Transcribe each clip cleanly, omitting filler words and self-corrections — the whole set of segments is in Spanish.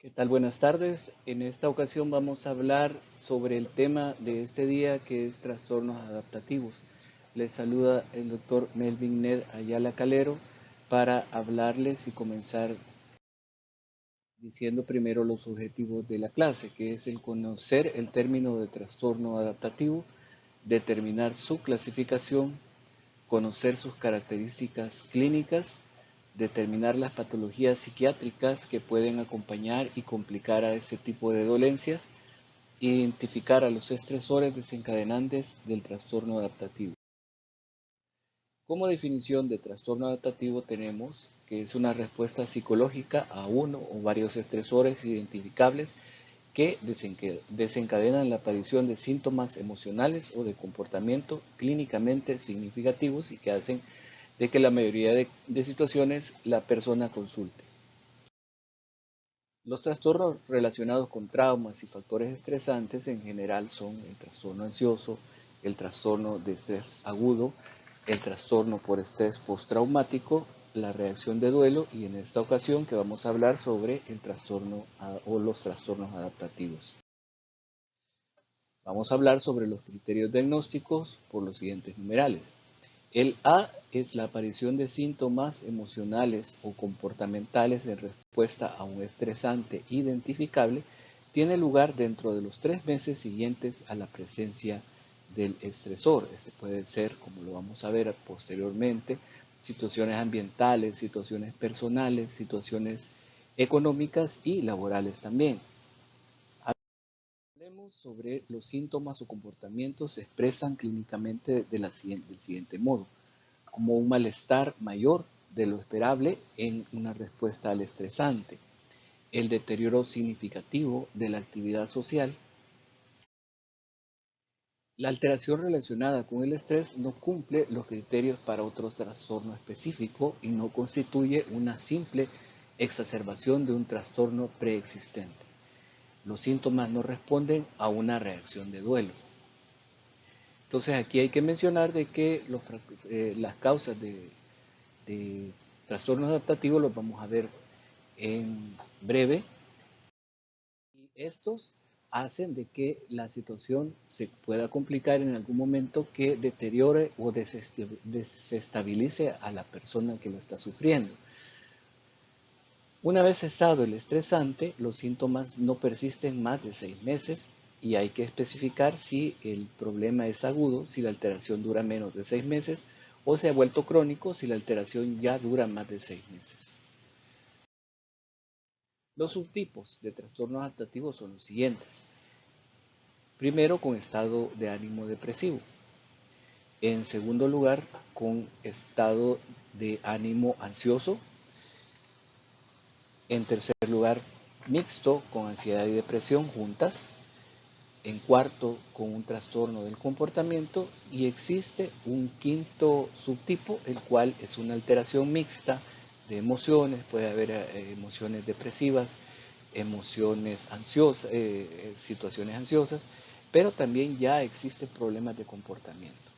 ¿Qué tal? Buenas tardes. En esta ocasión vamos a hablar sobre el tema de este día que es trastornos adaptativos. Les saluda el doctor Melvin Ned Ayala Calero para hablarles y comenzar diciendo primero los objetivos de la clase, que es el conocer el término de trastorno adaptativo, determinar su clasificación, conocer sus características clínicas, determinar las patologías psiquiátricas que pueden acompañar y complicar a este tipo de dolencias, identificar a los estresores desencadenantes del trastorno adaptativo. Como definición de trastorno adaptativo tenemos que es una respuesta psicológica a uno o varios estresores identificables que desencadenan la aparición de síntomas emocionales o de comportamiento clínicamente significativos y que hacen de que la mayoría de situaciones la persona consulte. Los trastornos relacionados con traumas y factores estresantes en general son el trastorno ansioso, el trastorno de estrés agudo, el trastorno por estrés postraumático, la reacción de duelo y en esta ocasión que vamos a hablar sobre el trastorno o los trastornos adaptativos. Vamos a hablar sobre los criterios diagnósticos por los siguientes numerales. El A es la aparición de síntomas emocionales o comportamentales en respuesta a un estresante identificable. Tiene lugar dentro de los 3 meses siguientes a la presencia del estresor. Este puede ser, como lo vamos a ver posteriormente, situaciones ambientales, situaciones personales, situaciones económicas y laborales también. Hablemos sobre los síntomas o comportamientos se expresan clínicamente del siguiente modo, como un malestar mayor de lo esperable en una respuesta al estresante, el deterioro significativo de la actividad social, la alteración relacionada con el estrés no cumple los criterios para otro trastorno específico y no constituye una simple exacerbación de un trastorno preexistente. Los síntomas no responden a una reacción de duelo. Entonces aquí hay que mencionar de que las causas de trastornos adaptativos los vamos a ver en breve y estos hacen de que la situación se pueda complicar en algún momento que deteriore o desestabilice a la persona que lo está sufriendo. Una vez cesado el estresante, los síntomas no persisten más de 6 meses y hay que especificar si el problema es agudo, si la alteración dura menos de 6 meses o se ha vuelto crónico si la alteración ya dura más de 6 meses. Los subtipos de trastornos adaptativos son los siguientes. Primero, con estado de ánimo depresivo. En segundo lugar, con estado de ánimo ansioso. En tercer lugar, mixto con ansiedad y depresión juntas. En cuarto, con un trastorno del comportamiento. Y existe un quinto subtipo, el cual es una alteración mixta de emociones. Puede haber emociones depresivas, emociones ansiosas, situaciones ansiosas, pero también ya existen problemas de comportamiento.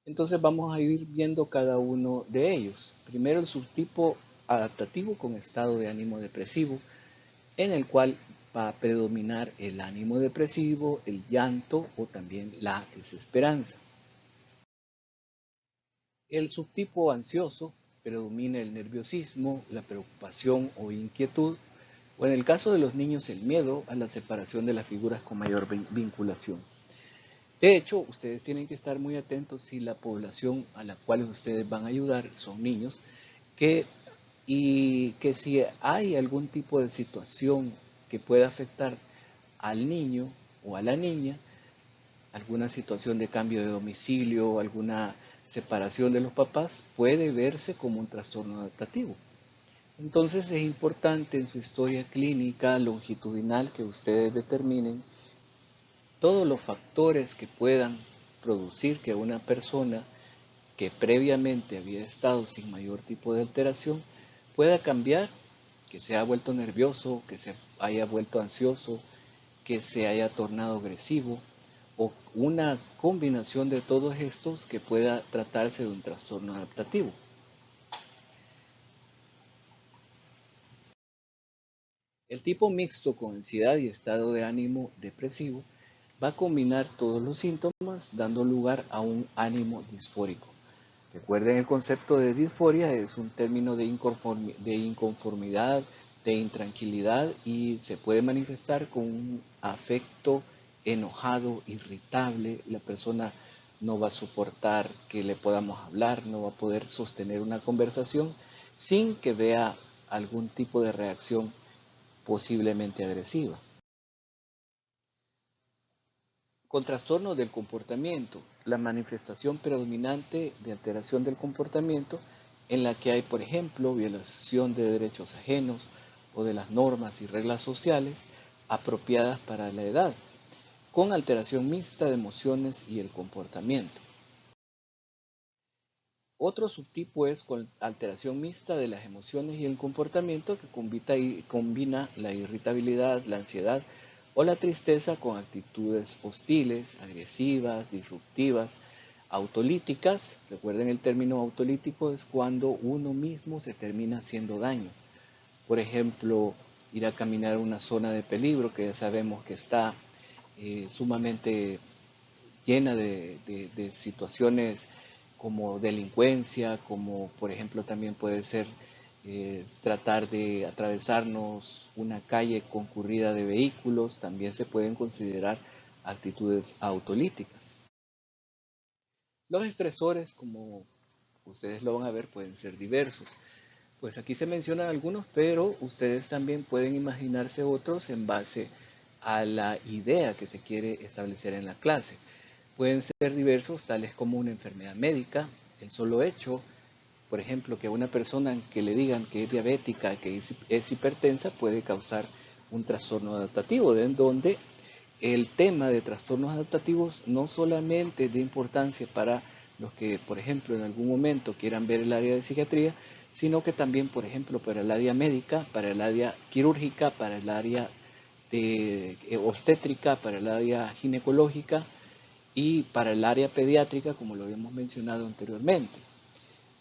Entonces vamos a ir viendo cada uno de ellos. Primero el subtipo adaptativo con estado de ánimo depresivo, en el cual va a predominar el ánimo depresivo, el llanto o también la desesperanza. El subtipo ansioso predomina el nerviosismo, la preocupación o inquietud, o en el caso de los niños el miedo a la separación de las figuras con mayor vinculación. De hecho, ustedes tienen que estar muy atentos si la población a la cual ustedes van a ayudar son niños, y que si hay algún tipo de situación que pueda afectar al niño o a la niña, alguna situación de cambio de domicilio, alguna separación de los papás, puede verse como un trastorno adaptativo. Entonces es importante en su historia clínica longitudinal que ustedes determinen todos los factores que puedan producir que una persona que previamente había estado sin mayor tipo de alteración pueda cambiar, que se haya vuelto nervioso, que se haya vuelto ansioso, que se haya tornado agresivo o una combinación de todos estos que pueda tratarse de un trastorno adaptativo. El tipo mixto con ansiedad y estado de ánimo depresivo va a combinar todos los síntomas dando lugar a un ánimo disfórico. Recuerden, el concepto de disforia es un término de inconformidad, de intranquilidad, y se puede manifestar con un afecto enojado, irritable. La persona no va a soportar que le podamos hablar, no va a poder sostener una conversación sin que vea algún tipo de reacción posiblemente agresiva. Con trastorno del comportamiento, la manifestación predominante de alteración del comportamiento en la que hay, por ejemplo, violación de derechos ajenos o de las normas y reglas sociales apropiadas para la edad, con alteración mixta de emociones y el comportamiento. Otro subtipo es con alteración mixta de las emociones y el comportamiento, que combina la irritabilidad, la ansiedad o la tristeza con actitudes hostiles, agresivas, disruptivas, autolíticas. Recuerden, el término autolítico es cuando uno mismo se termina haciendo daño. Por ejemplo, ir a caminar a una zona de peligro que ya sabemos que está sumamente llena de situaciones como delincuencia, como por ejemplo también puede ser tratar de atravesarnos una calle concurrida de vehículos, también se pueden considerar actitudes autolíticas. Los estresores, como ustedes lo van a ver, pueden ser diversos. Pues aquí se mencionan algunos, pero ustedes también pueden imaginarse otros en base a la idea que se quiere establecer en la clase. Pueden ser diversos, tales como una enfermedad médica, el solo hecho, por ejemplo, que a una persona que le digan que es diabética, que es hipertensa, puede causar un trastorno adaptativo, en donde el tema de trastornos adaptativos no solamente es de importancia para los que, por ejemplo, en algún momento quieran ver el área de psiquiatría, sino que también, por ejemplo, para el área médica, para el área quirúrgica, para el área de obstétrica, para el área ginecológica y para el área pediátrica, como lo habíamos mencionado anteriormente.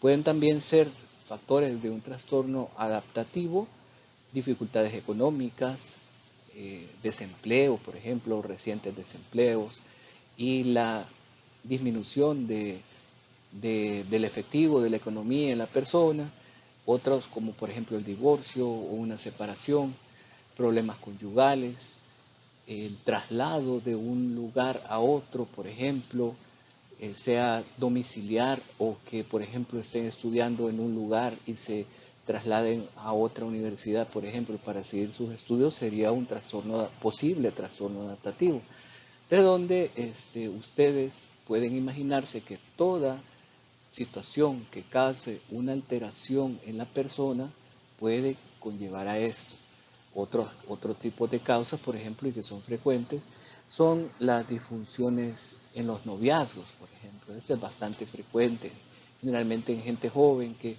Pueden también ser factores de un trastorno adaptativo, dificultades económicas, desempleo, por ejemplo, recientes desempleos, y la disminución del efectivo de la economía en la persona, otros como por ejemplo el divorcio o una separación, problemas conyugales, el traslado de un lugar a otro, por ejemplo, sea domiciliar o que, por ejemplo, estén estudiando en un lugar y se trasladen a otra universidad, por ejemplo, para seguir sus estudios, sería un posible trastorno adaptativo, de donde ustedes pueden imaginarse que toda situación que cause una alteración en la persona puede conllevar a esto. Otro tipo de causas, por ejemplo, y que son frecuentes, son las disfunciones en los noviazgos, por ejemplo. Este es bastante frecuente, generalmente en gente joven que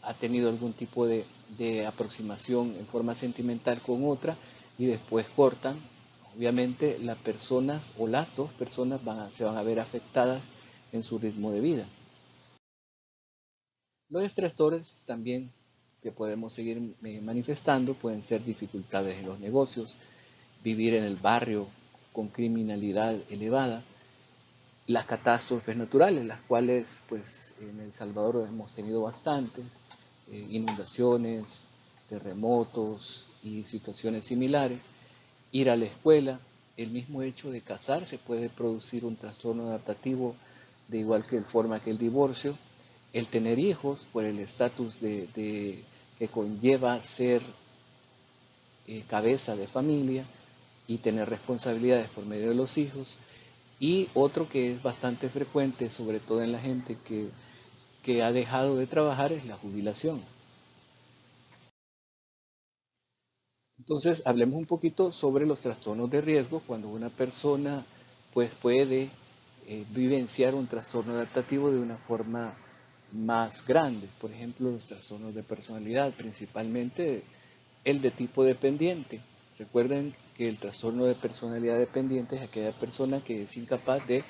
ha tenido algún tipo de aproximación en forma sentimental con otra y después cortan. Obviamente las personas o las dos personas se van a ver afectadas en su ritmo de vida. Los estresores también que podemos seguir manifestando pueden ser dificultades en los negocios, vivir en el barrio con criminalidad elevada, las catástrofes naturales, las cuales pues en El Salvador hemos tenido bastantes, inundaciones, terremotos y situaciones similares, ir a la escuela, el mismo hecho de casarse puede producir un trastorno adaptativo de igual que forma que el divorcio, el tener hijos por el estatus que conlleva ser cabeza de familia y tener responsabilidades por medio de los hijos. Y otro que es bastante frecuente, sobre todo en la gente que ha dejado de trabajar, es la jubilación. Entonces, hablemos un poquito sobre los trastornos de riesgo cuando una persona pues puede vivenciar un trastorno adaptativo de una forma más grande. Por ejemplo, los trastornos de personalidad, principalmente el de tipo dependiente. Recuerden que el trastorno de personalidad dependiente es aquella persona que es incapaz de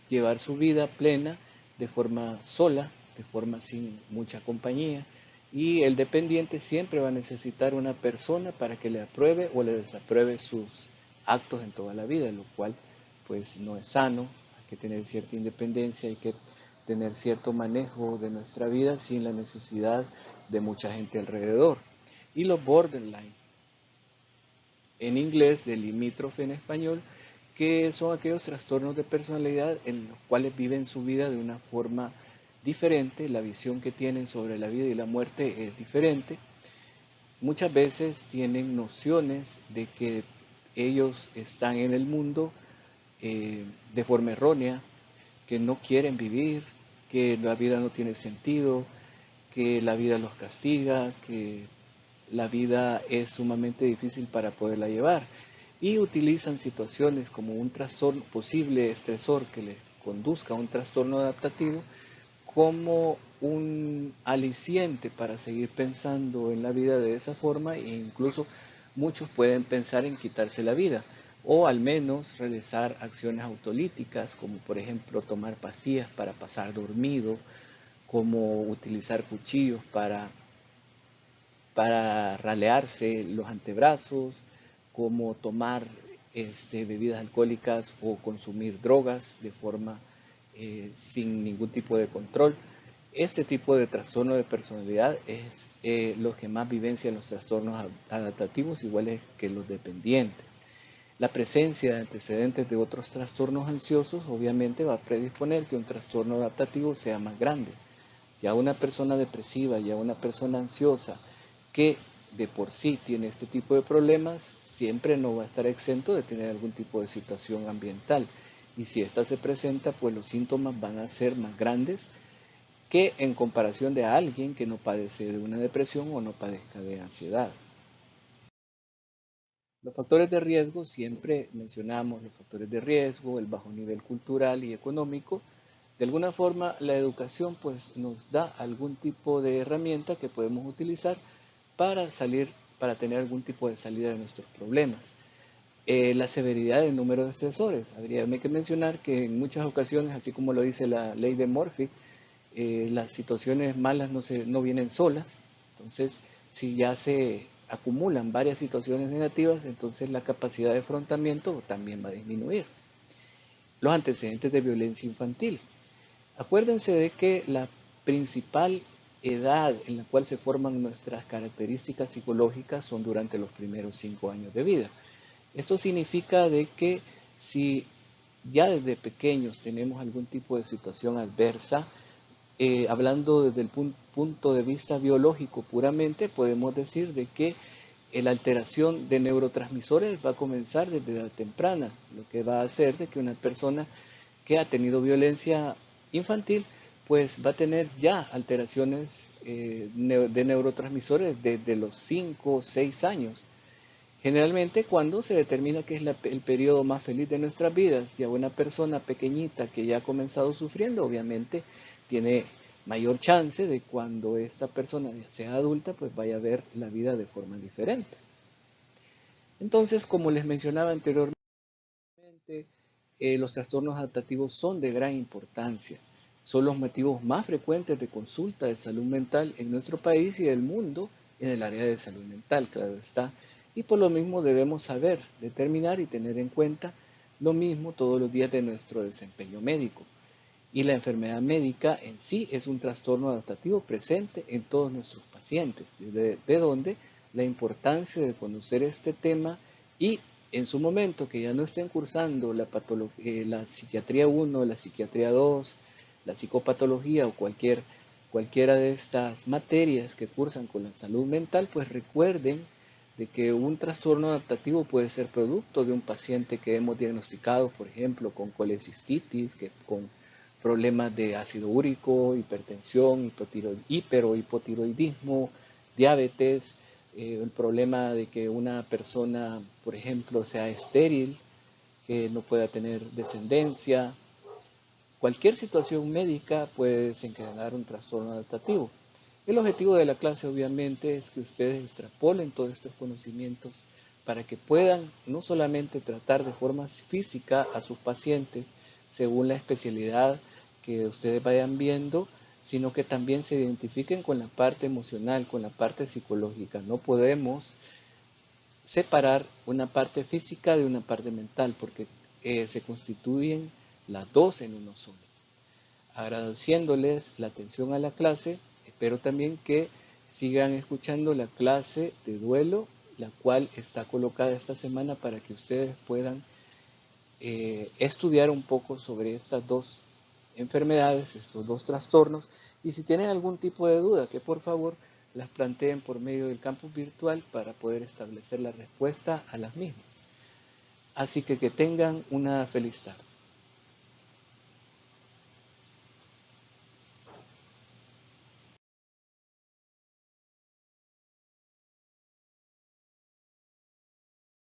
llevar su vida plena de forma sola, de forma sin mucha compañía, Y el dependiente siempre va a necesitar una persona para que le apruebe o le desapruebe sus actos en toda la vida, lo cual pues no es sano. Hay que tener cierta independencia, hay que tener cierto manejo de nuestra vida sin la necesidad de mucha gente alrededor. Y los borderline, en inglés, de limítrofe en español, que son aquellos trastornos de personalidad en los cuales viven su vida de una forma diferente, la visión que tienen sobre la vida y la muerte es diferente. Muchas veces tienen nociones de que ellos están en el mundo de forma errónea, que no quieren vivir, que la vida no tiene sentido, que la vida los castiga, que la vida es sumamente difícil para poderla llevar. Y utilizan situaciones como un trastorno, posible estresor que les conduzca a un trastorno adaptativo, como un aliciente para seguir pensando en la vida de esa forma, e incluso muchos pueden pensar en quitarse la vida o al menos realizar acciones autolíticas, como por ejemplo tomar pastillas para pasar dormido, como utilizar cuchillos para ralearse los antebrazos, como tomar bebidas alcohólicas o consumir drogas de forma sin ningún tipo de control. Ese tipo de trastorno de personalidad es lo que más vivencian los trastornos adaptativos, iguales que los dependientes. La presencia de antecedentes de otros trastornos ansiosos obviamente va a predisponer que un trastorno adaptativo sea más grande. Ya una persona depresiva, ya una persona ansiosa que de por sí tiene este tipo de problemas, siempre no va a estar exento de tener algún tipo de situación ambiental. Y si esta se presenta, pues los síntomas van a ser más grandes que en comparación de alguien que no padece de una depresión o no padezca de ansiedad. Los factores de riesgo, siempre mencionamos los factores de riesgo, el bajo nivel cultural y económico. De alguna forma, la educación pues nos da algún tipo de herramienta que podemos utilizar para salir, para tener algún tipo de salida de nuestros problemas. La severidad del número de estresores. Habría que mencionar que en muchas ocasiones, así como lo dice la ley de Murphy, las situaciones malas no vienen solas. Entonces, si ya se acumulan varias situaciones negativas, entonces la capacidad de afrontamiento también va a disminuir. Los antecedentes de violencia infantil. Acuérdense de que la principal edad en la cual se forman nuestras características psicológicas son durante los primeros 5 años de vida. Esto significa de que si ya desde pequeños tenemos algún tipo de situación adversa, hablando desde el punto de vista biológico puramente, podemos decir de que la alteración de neurotransmisores va a comenzar desde edad temprana, lo que va a hacer de que una persona que ha tenido violencia infantil, pues va a tener ya alteraciones de neurotransmisores desde los 5 o 6 años. Generalmente cuando se determina que es el periodo más feliz de nuestras vidas, ya una persona pequeñita que ya ha comenzado sufriendo, obviamente tiene mayor chance de cuando esta persona sea adulta, pues vaya a ver la vida de forma diferente. Entonces, como les mencionaba anteriormente, los trastornos adaptativos son de gran importancia. Son los motivos más frecuentes de consulta de salud mental en nuestro país y del mundo en el área de salud mental, claro está. Y por lo mismo debemos saber, determinar y tener en cuenta lo mismo todos los días de nuestro desempeño médico. Y la enfermedad médica en sí es un trastorno adaptativo presente en todos nuestros pacientes, de donde la importancia de conocer este tema y en su momento que ya no estén cursando la psiquiatría 1, la psiquiatría 2, la psicopatología o cualquiera de estas materias que cursan con la salud mental, pues recuerden de que un trastorno adaptativo puede ser producto de un paciente que hemos diagnosticado, por ejemplo, con colecistitis, con problemas de ácido úrico, hipertensión, hiper o hipotiroidismo, diabetes, el problema de que una persona, por ejemplo, sea estéril, que no pueda tener descendencia. Cualquier situación médica puede desencadenar un trastorno adaptativo. El objetivo de la clase obviamente es que ustedes extrapolen todos estos conocimientos para que puedan no solamente tratar de forma física a sus pacientes según la especialidad que ustedes vayan viendo, sino que también se identifiquen con la parte emocional, con la parte psicológica. No podemos separar una parte física de una parte mental, porque se constituyen las dos en uno solo. Agradeciéndoles la atención a la clase, espero también que sigan escuchando la clase de duelo, la cual está colocada esta semana para que ustedes puedan estudiar un poco sobre estas dos enfermedades, estos dos trastornos, y si tienen algún tipo de duda, que por favor las planteen por medio del campus virtual para poder establecer la respuesta a las mismas. Así que tengan una feliz tarde.